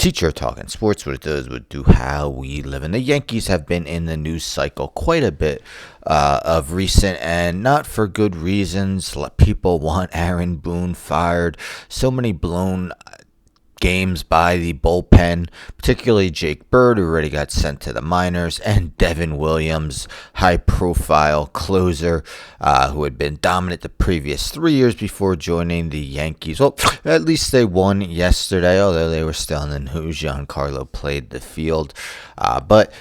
teacher talking sports, what it does would do how we live. And the Yankees have been in the news cycle quite a bit of recent, and not for good reasons. People want Aaron Boone fired. So many blown games by the bullpen, particularly Jake Bird, who already got sent to the minors, and Devin Williams, high-profile closer, who had been dominant the previous 3 years before joining the Yankees. Well, at least they won yesterday, although they were still in the news. Giancarlo played the field. But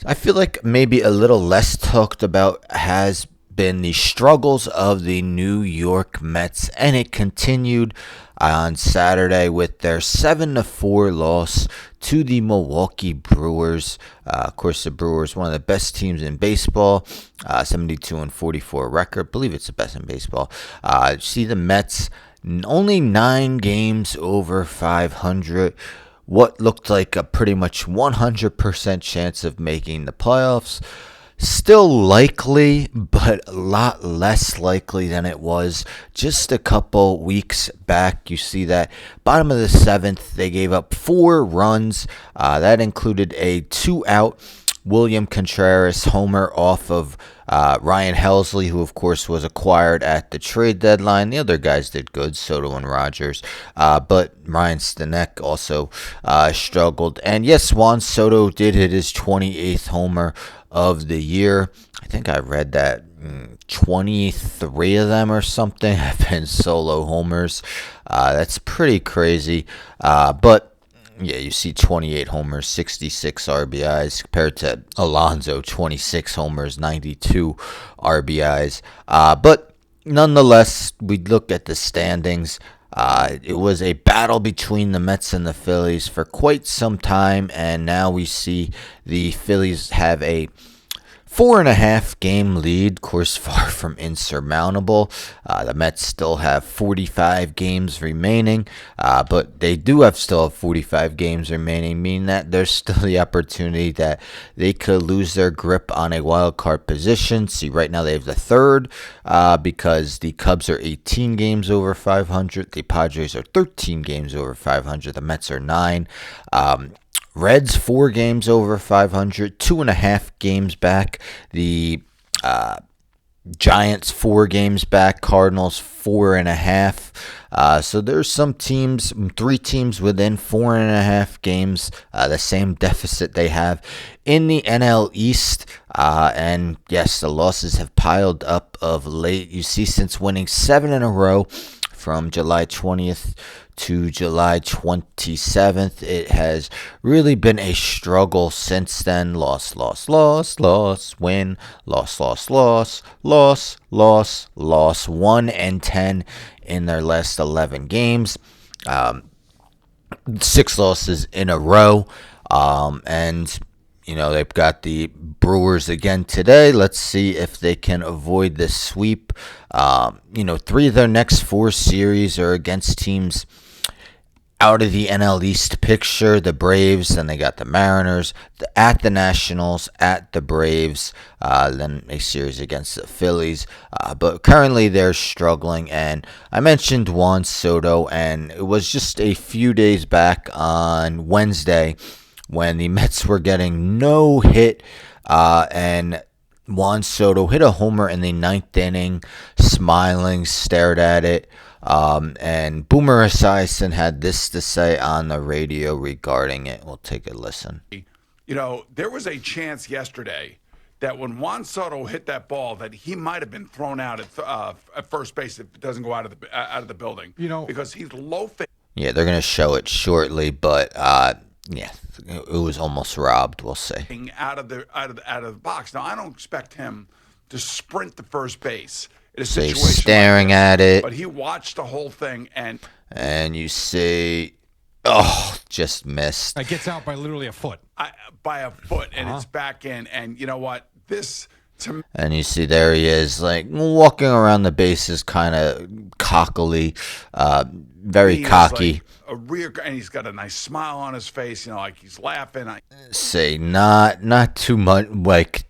I feel like maybe a little less talked about has been the struggles of the New York Mets, and it continued on Saturday with their 7-4 loss to the Milwaukee Brewers. Of course, the Brewers, one of the best teams in baseball, 72-44 record. I believe it's the best in baseball. See the Mets, only 9 games over 500. What looked like a pretty much 100% chance of making the playoffs. Still likely, but a lot less likely than it was just a couple weeks back. You see that bottom of the 7th, they gave up 4 runs. That included a 2-out William Contreras homer off of Ryan Helsley, who of course was acquired at the trade deadline. The other guys did good, Soto and Rogers, but Ryan Stanek also struggled. And yes, Juan Soto did hit his 28th homer of the year. I think I read that 23 of them or something have been solo homers. That's pretty crazy. But yeah, you see 28 homers, 66 RBIs compared to Alonso, 26 homers, 92 RBIs. But nonetheless, we look at the standings. It was a battle between the Mets and the Phillies for quite some time, and now we see the Phillies have a 4.5 game lead, of course, far from insurmountable. The Mets still have 45 games remaining, but they do still have 45 games remaining, meaning that there's still the opportunity that they could lose their grip on a wild card position. See, right now they have the 3rd because the Cubs are 18 games over 500. The Padres are 13 games over 500. The Mets are 9. Reds 4 games over 500, 2.5 games back. The Giants 4 games back. Cardinals 4.5. So there's some teams, 3 teams within 4.5 games. The same deficit they have in the NL East. And yes, the losses have piled up of late. You see, since winning 7 in a row from July 20th to July 27th. It has really been a struggle since then. Loss, win, loss, 1-10 in their last 11 games. 6 losses in a row. And they've got the Brewers again today. Let's see if they can avoid this sweep. 3 of their next 4 series are against teams out of the NL East picture. The Braves, then they got the Mariners, at the Nationals, at the Braves, then a series against the Phillies. But currently they're struggling. And I mentioned Juan Soto, and it was just a few days back on Wednesday when the Mets were getting no hit, and Juan Soto hit a homer in the 9th inning, smiling, stared at it. And Boomer Esiason had this to say on the radio regarding it. We'll take a listen. There was a chance yesterday that when Juan Soto hit that ball, that he might have been thrown out at first base if it doesn't go out of the building. Because he's low. Yeah, they're gonna show it shortly, but yeah, it was almost robbed, we'll say. Out of the box. Now I don't expect him to sprint to first base. So he's staring at it. But he watched the whole thing, and you see, just missed. It gets out by literally a foot. By a foot, and it's back in. And you know what? And you see there he is, like, walking around the bases kind of cockily, very cocky. Like and he's got a nice smile on his face, like he's laughing. Say not too much, like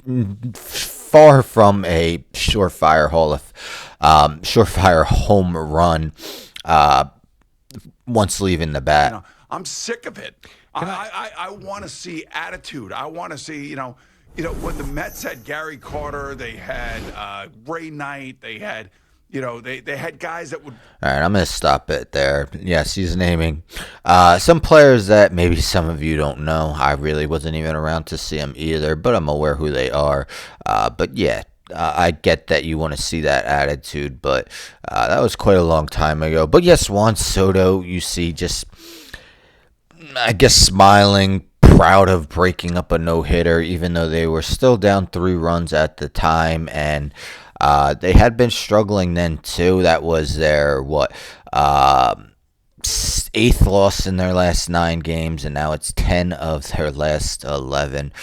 far from a surefire home run once leaving the bat. I'm sick of it. I want to see attitude. I want to see, when the Mets had Gary Carter, they had Ray Knight, they had, they had guys that would. All right, I'm going to stop it there. Yes, he's naming some players that maybe some of you don't know. I really wasn't even around to see them either, but I'm aware who they are. But yeah, I get that you want to see that attitude, but that was quite a long time ago. But yes, Juan Soto, you see just, I guess, smiling, proud of breaking up a no-hitter, even though they were still down 3 runs at the time, and they had been struggling then too. That was their 8th loss in their last 9 games, and now it's 10 of their last 11.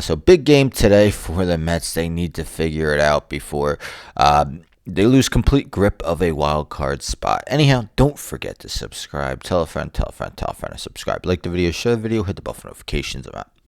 So big game today for the Mets. They need to figure it out before they lose complete grip of a wild card spot. Anyhow, don't forget to subscribe. Tell a friend, tell a friend, tell a friend to subscribe. Like the video, share the video, hit the bell for notifications. I'm out.